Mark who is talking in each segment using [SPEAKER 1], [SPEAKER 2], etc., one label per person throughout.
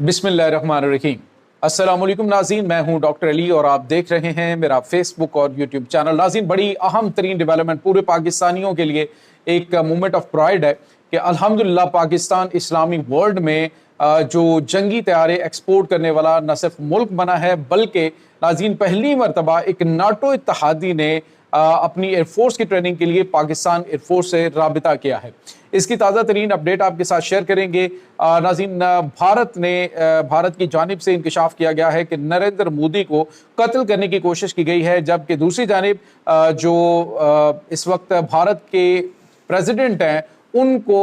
[SPEAKER 1] बिस्मिल्लाहिर्रहमानिर्रहीम। अस्सलाम वालेकुम नाज़रीन, मैं हूं डॉक्टर अली और आप देख रहे हैं मेरा फेसबुक और यूट्यूब चैनल। नाज़रीन, बड़ी अहम तरीन डेवलपमेंट पूरे पाकिस्तानियों के लिए एक मोमेंट ऑफ प्राइड है कि अल्हम्दुलिल्लाह पाकिस्तान इस्लामी वर्ल्ड में जो जंगी तैयारे एक्सपोर्ट करने वाला न सिर्फ मुल्क बना है बल्कि नाज़रीन पहली मरतबा एक नाटो इत्तहादी ने अपनी एयरफोर्स की ट्रेनिंग के लिए पाकिस्तान एयरफोर्स से राबिता किया है। इसकी ताज़ा तरीन अपडेट आपके साथ शेयर करेंगे। नाज़रीन, भारत की जानिब से इंकशाफ किया गया है कि नरेंद्र मोदी को कत्ल करने की कोशिश की गई है, जबकि दूसरी जानिब जो इस वक्त भारत के प्रेसिडेंट हैं उनको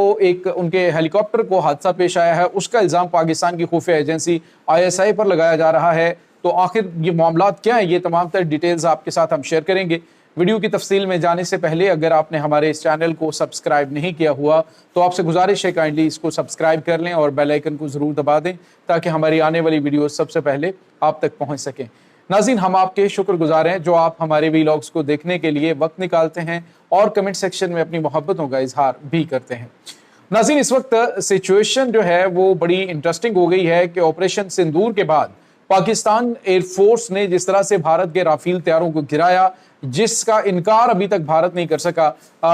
[SPEAKER 1] उनके हेलीकॉप्टर को हादसा पेश आया है, उसका इल्ज़ाम पाकिस्तान की खुफिया एजेंसी ISI पर लगाया जा रहा है। तो आखिर ये मामलात क्या है, ये तमाम तर डिटेल्स आपके साथ हम शेयर करेंगे। वीडियो की तफसील में जाने से पहले अगर आपने हमारे इस चैनल को सब्सक्राइब नहीं किया हुआ तो आपसे गुजारिश है काइंडली इसको सब्सक्राइब कर लें और बेल आइकन को ज़रूर दबा दें ताकि हमारी आने वाली वीडियो सबसे पहले आप तक पहुंच सकें। नाज़रीन, हम आपके शुक्रगुजार हैं जो आप हमारे वीलॉग्स को देखने के लिए वक्त निकालते हैं और कमेंट सेक्शन में अपनी मोहब्बतों का इजहार भी करते हैं। नाज़रीन, इस वक्त सिचुएशन जो है वो बड़ी इंटरेस्टिंग हो गई है कि ऑपरेशन सिंदूर के बाद पाकिस्तान एयरफोर्स ने जिस तरह से भारत के राफेल तैयारों को गिराया, जिसका इनकार अभी तक भारत नहीं कर सका।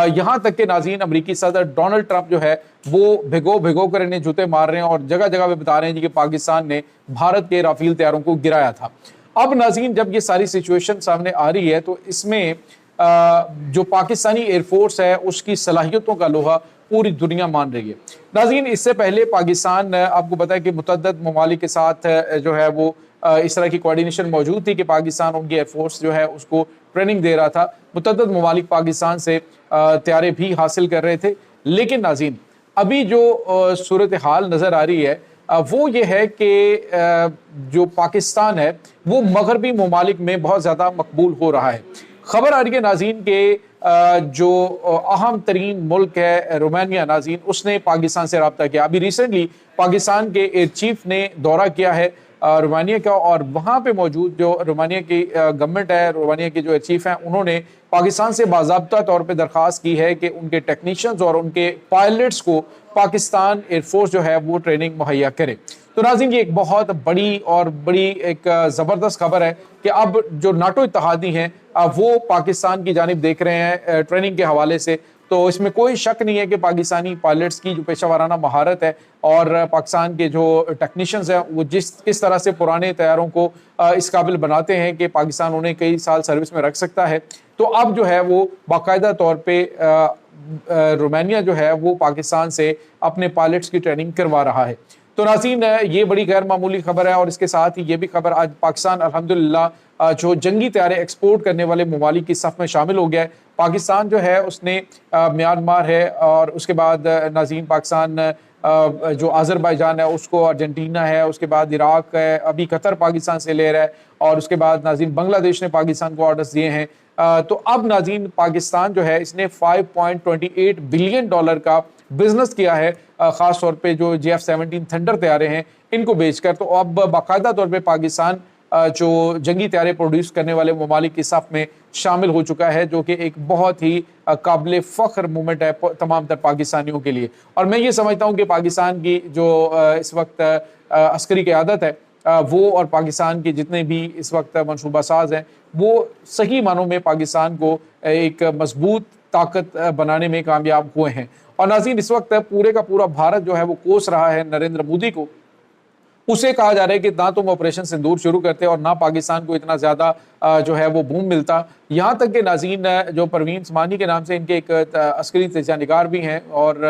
[SPEAKER 1] यहां तक कि नाज़रीन अमेरिकी सदर डोनाल्ड ट्रंप जो है वो भिगो कर इन्हें जूते मार रहे हैं और जगह जगह पे बता रहे हैं कि पाकिस्तान ने भारत के राफेल तैयारों को गिराया था। अब नाज़रीन, जब ये सारी सिचुएशन सामने आ रही है तो इसमें जो पाकिस्तानी एयरफोर्स है उसकी सलाहियतों का लोहा पूरी दुनिया मान रही है। नाज़रीन, इससे पहले पाकिस्तान, आपको पता है कि मुतअद्दिद ममालिक के साथ जो है वो इस तरह की कोऑर्डिनेशन मौजूद थी कि पाकिस्तान उनकी एयरफोर्स जो है उसको ट्रेनिंग दे रहा था। मुतअद्दिद ममालिक पाकिस्तान से तैयारे भी हासिल कर रहे थे। लेकिन नाज़रीन, अभी जो सूरत हाल नज़र आ रही है वो ये है कि जो पाकिस्तान है वो मगरबी ममालिक में बहुत ज़्यादा मकबूल हो रहा है। खबर आ रही है नाज़रीन के जो अहम तरीन मुल्क है रोमानिया, नाज़रीन उसने पाकिस्तान से रब्ता किया। अभी रिसेंटली पाकिस्तान के एयर चीफ ने दौरा किया है रोमानिया का और वहाँ पे मौजूद जो रोमानिया की गवर्नमेंट है, रोमानिया के जो एयर चीफ हैं, उन्होंने पाकिस्तान से बाज़ाब्ता तौर पे दरख्वास्त की है कि उनके टेक्नीशियंस और उनके पायलट्स को पाकिस्तान एयरफोर्स जो है वो ट्रेनिंग मुहैया करे। तो नाज़रीन, ये एक बहुत बड़ी एक ज़बरदस्त खबर है कि अब जो नाटो इत्तहादी हैं वो पाकिस्तान की जानिब देख रहे हैं ट्रेनिंग के हवाले से। तो इसमें कोई शक नहीं है कि पाकिस्तानी पायलट्स की जो पेशा वाराना महारत है और पाकिस्तान के जो टेक्नीशियंस हैं वो किस तरह से पुराने तैयारों को इस काबिल बनाते हैं कि पाकिस्तान उन्हें कई साल सर्विस में रख सकता है। तो अब जो है वो बाकायदा तौर पे रोमानिया जो है वो पाकिस्तान से अपने पायलट्स की ट्रेनिंग करवा रहा है। तो नाज़रीन, ये बड़ी गैर मामूली खबर है और इसके साथ ही ये भी खबर, आज पाकिस्तान अल्हम्दुलिल्लाह जो जंगी तैयारे एक्सपोर्ट करने वाले ममालिक की सफ़ में शामिल हो गया है। पाकिस्तान जो है उसने म्यांमार है और उसके बाद नाज़रीन पाकिस्तान जो अज़रबैजान है उसको, अर्जेंटीना है, उसके बाद इराक है, अभी कतर पाकिस्तान से ले रहा है और उसके बाद नाज़रीन बांग्लादेश ने पाकिस्तान को ऑर्डर्स दिए हैं। तो अब नाज़रीन पाकिस्तान जो है इसने $5.28 बिलियन का बिजनेस किया है, ख़ास तौर पे जो JF-17 थंडर तैयारे हैं इनको बेचकर। तो अब बाकायदा तौर पे पाकिस्तान जो जंगी तैयारे प्रोड्यूस करने वाले ममालिक की सफ़ में शामिल हो चुका है, जो कि एक बहुत ही काबिल फ़ख्र मूवमेंट है तमाम तर पाकिस्तानियों के लिए। और मैं ये समझता हूँ कि पाकिस्तान की जो इस वक्त अस्करी क़यादत है वो और पाकिस्तान के जितने भी इस वक्त मनसूबा साज हैं वो सही मानों में पाकिस्तान को एक मजबूत ताकत बनाने में कामयाब हुए हैं। और नाज़रीन, इस वक्त पूरे का पूरा भारत जो है वो कोस रहा है नरेंद्र मोदी को। उसे कहा जा रहा है कि ना तुम ऑपरेशन सिंदूर शुरू करते और ना पाकिस्तान को इतना ज़्यादा जो है वो बूम मिलता। यहाँ तक कि नाज़रीन जो परवीन उस्मानी के नाम से इनके एक अस्करी तजज़िया भी हैं और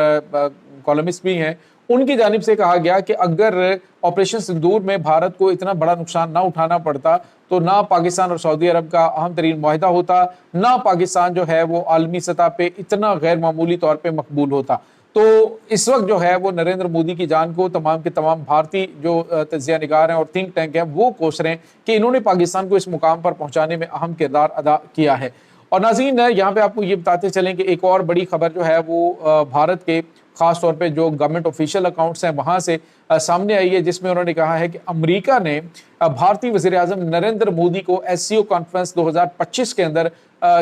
[SPEAKER 1] कॉलमिस्ट भी हैं, उनकी जानिब से कहा गया कि अगर ऑपरेशन सिंदूर में भारत को इतना बड़ा नुकसान ना उठाना पड़ता तो ना पाकिस्तान और सऊदी अरब का अहम तरीन मुआहिदा होता, ना पाकिस्तान जो है वो आलमी सतह पे इतना गैर मामूली तौर पे मकबूल होता। तो इस वक्त जो है वो नरेंद्र मोदी की जान को तमाम के तमाम भारतीय जो तज्जिया निगार हैं और थिंक टैंक हैं वो कोस रहे हैं कि इन्होंने पाकिस्तान को इस मुकाम पर पहुंचाने में अहम किरदार अदा किया है। और नाज़रीन, यहाँ पे आपको ये बताते चलें कि एक और बड़ी खबर जो है वो भारत के ख़ास तौर पे जो गवर्नमेंट ऑफिशियल अकाउंट्स हैं वहाँ से सामने आई है, जिसमें उन्होंने कहा है कि अमेरिका ने भारतीय वज़ीर-ए-आज़म नरेंद्र मोदी को SCO कॉन्फ्रेंस 2025 के अंदर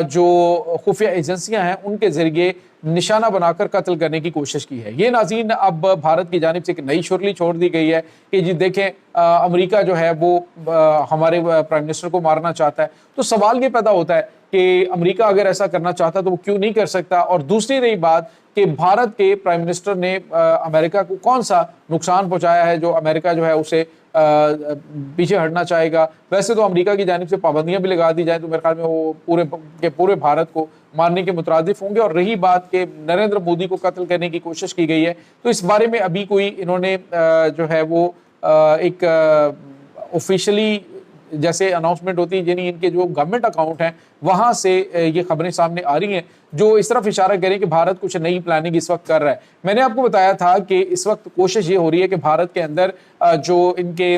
[SPEAKER 1] जो खुफिया एजेंसियां हैं उनके ज़रिए निशाना बनाकर कत्ल करने की कोशिश की है। ये नाज़रीन अब भारत की जानिब से एक नई शुरली छोड़ दी गई है कि जी देखें अमेरिका जो है वो हमारे प्राइम मिनिस्टर को मारना चाहता है। तो सवाल ये पैदा होता है कि अमेरिका अगर ऐसा करना चाहता तो वो क्यों नहीं कर सकता। और दूसरी रही बात कि भारत के प्राइम मिनिस्टर ने अमेरिका को कौन सा नुकसान पहुंचाया है जो अमेरिका जो है उसे पीछे हटना चाहेगा। वैसे तो अमेरिका की जानिब से पाबंदियां भी लगा दी जाए तो मेरे ख्याल में वो पूरे भारत को मारने के मुतरादिफ होंगे। और रही बात कि नरेंद्र मोदी को कत्ल करने की कोशिश की गई है तो इस बारे में अभी कोई इन्होंने जो है वो एक ऑफिशियली जैसे अनाउंसमेंट होती है, यानी इनके जो गवर्नमेंट अकाउंट हैं वहां से ये खबरें सामने आ रही हैं जो इस तरफ इशारा करें कि भारत कुछ नई प्लानिंग इस वक्त कर रहा है। मैंने आपको बताया था कि इस वक्त कोशिश ये हो रही है कि भारत के अंदर जो इनके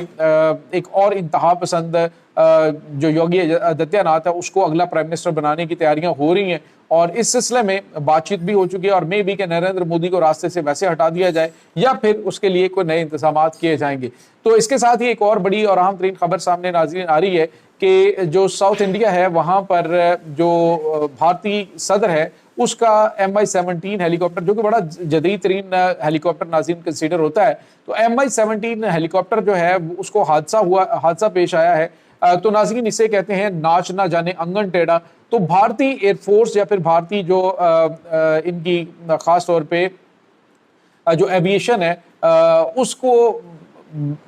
[SPEAKER 1] एक और इंतहा पसंद जो योगी आदित्यनाथ है उसको अगला प्राइम मिनिस्टर बनाने की तैयारियां हो रही हैं और इस सिलसिले में बातचीत भी हो चुकी है और मे भी कि नरेंद्र मोदी को रास्ते से वैसे हटा दिया जाए या फिर उसके लिए कोई नए इंतजामात किए जाएंगे। तो इसके साथ ही एक और बड़ी और अहम तरीन खबर सामने नाज़रीन आ रही है कि जो साउथ इंडिया है वहां पर जो भारतीय सदर है उसका MI-17 हेलीकॉप्टर जो कि बड़ा जदीद तरीन हेलीकॉप्टर नाज़रीन कंसीडर होता है, तो MI-17 हेलीकॉप्टर जो है उसको हादसा पेश आया है। तो नाज़रीन इसे कहते हैं नाच ना जाने अंगन टेढ़ा। तो भारतीय एयरफोर्स या फिर भारतीय जो इनकी खास तौर पे जो एविएशन है उसको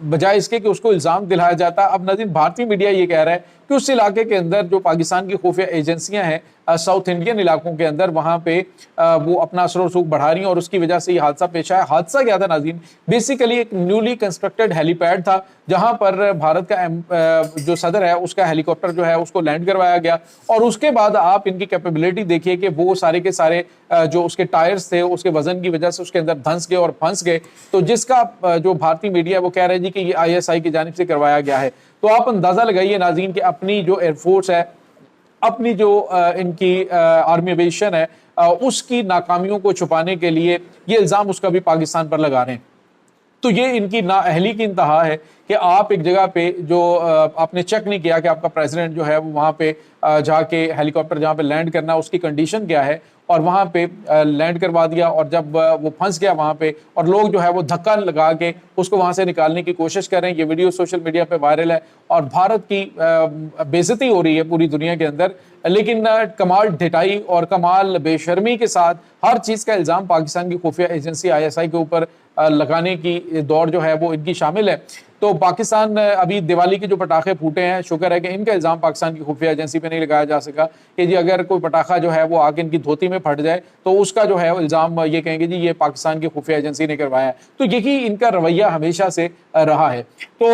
[SPEAKER 1] बजाय इसके कि उसको इल्ज़ाम दिलाया जाता, अब नाज़रीन भारतीय मीडिया ये कह रहा है कि उस इलाके के अंदर जो पाकिस्तान की खुफिया एजेंसियां हैं साउथ इंडियन इलाकों के अंदर वहां पे वो अपना असर रसूख बढ़ा रही हैं और उसकी वजह से ये हादसा पेश आया। हादसा क्या था नाज़रीन, बेसिकली एक न्यूली कंस्ट्रक्टेड हेलीपैड था जहां पर भारत का जो सदर है उसका हेलीकॉप्टर जो है उसको लैंड करवाया गया और उसके बाद आप इनकी कैपेबिलिटी देखिए कि वो सारे के सारे जो उसके टायर्स थे उसके वजन की वजह से उसके अंदर धंस गए और फंस गए। तो जिसका जो भारतीय मीडिया है वो कह रहे हैं जी कि ये ISI की जानिब से करवाया गया है। तो आप अंदाजा लगाइए नाज़रीन कि अपनी जो एयरफोर्स है, अपनी जो इनकी आर्मी एविएशन है उसकी नाकामियों को छुपाने के लिए ये इल्ज़ाम उसका भी पाकिस्तान पर लगा रहे हैं। तो ये इनकी नाअहली की इंतहा है कि आप एक जगह पे जो आपने चेक नहीं किया कि आपका प्रेसिडेंट जो है वो वहाँ पे जाके हेलीकॉप्टर जहाँ पे लैंड करना है उसकी कंडीशन क्या है और वहाँ पे लैंड करवा दिया और जब वो फंस गया वहाँ पे और लोग जो है वो धक्का लगा के उसको वहाँ से निकालने की कोशिश कर रहे हैं। ये वीडियो सोशल मीडिया पे वायरल है और भारत की बेइज्जती हो रही है पूरी दुनिया के अंदर। लेकिन कमाल ढिठाई और कमाल बेशर्मी के साथ हर चीज़ का इल्ज़ाम पाकिस्तान की खुफिया एजेंसी ISI के ऊपर लगाने की दौड़ जो है वो इनकी शामिल है। तो पाकिस्तान अभी दिवाली के जो पटाखे फूटे हैं, शुक्र है कि इनका इल्ज़ाम पाकिस्तान की खुफिया एजेंसी पे नहीं लगाया जा सका कि जी अगर कोई पटाखा जो है वो आके इनकी धोती में फट जाए तो उसका जो है इल्ज़ाम ये कहेंगे जी ये पाकिस्तान की खुफिया एजेंसी ने करवाया है। तो यही इनका रवैया हमेशा से रहा है। तो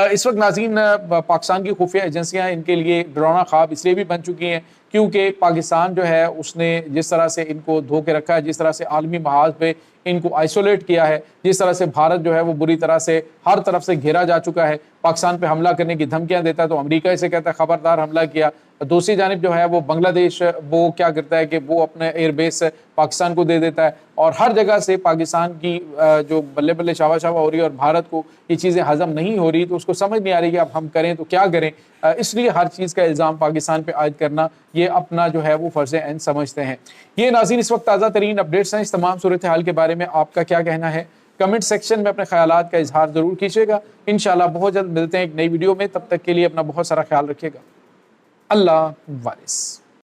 [SPEAKER 1] इस वक्त नाज़रीन पाकिस्तान की खुफिया एजेंसियाँ इनके लिए डरावना ख्वाब इसलिए भी बन चुकी हैं क्योंकि पाकिस्तान जो है उसने जिस तरह से इनको धो के रखा है, जिस तरह से आलमी महाज पे इनको आइसोलेट किया है, जिस तरह से भारत जो है वो बुरी तरह से हर तरफ से घेरा जा चुका है, पाकिस्तान पे हमला करने की धमकियां देता है तो अमेरिका इसे कहता है खबरदार हमला किया। दूसरी जानिब जो है वो बांग्लादेश वो क्या करता है कि वो अपने एयरबेस पाकिस्तान को दे देता है और हर जगह से पाकिस्तान की जो बल्ले बल्ले शावा शावा हो रही है और भारत को ये चीज़ें हजम नहीं हो रही तो उसको समझ नहीं आ रही कि अब हम करें तो क्या करें। इसलिए हर चीज़ का इल्ज़ाम पाकिस्तान पे आयद करना ये अपना जो है वो फ़र्ज़ ऐन समझते हैं। ये नाज़रीन इस वक्त ताज़ा तरीन अपडेट्स हैं। इस तमाम सूरत हाल के बारे में आपका क्या कहना है, कमेंट सेक्शन में अपने ख्यालात का इजहार ज़रूर कीजिएगा। इंशाल्लाह बहुत जल्द मिलते हैं एक नई वीडियो में, तब तक के लिए अपना बहुत सारा ख्याल रखिएगा। अल्लाह वारिस।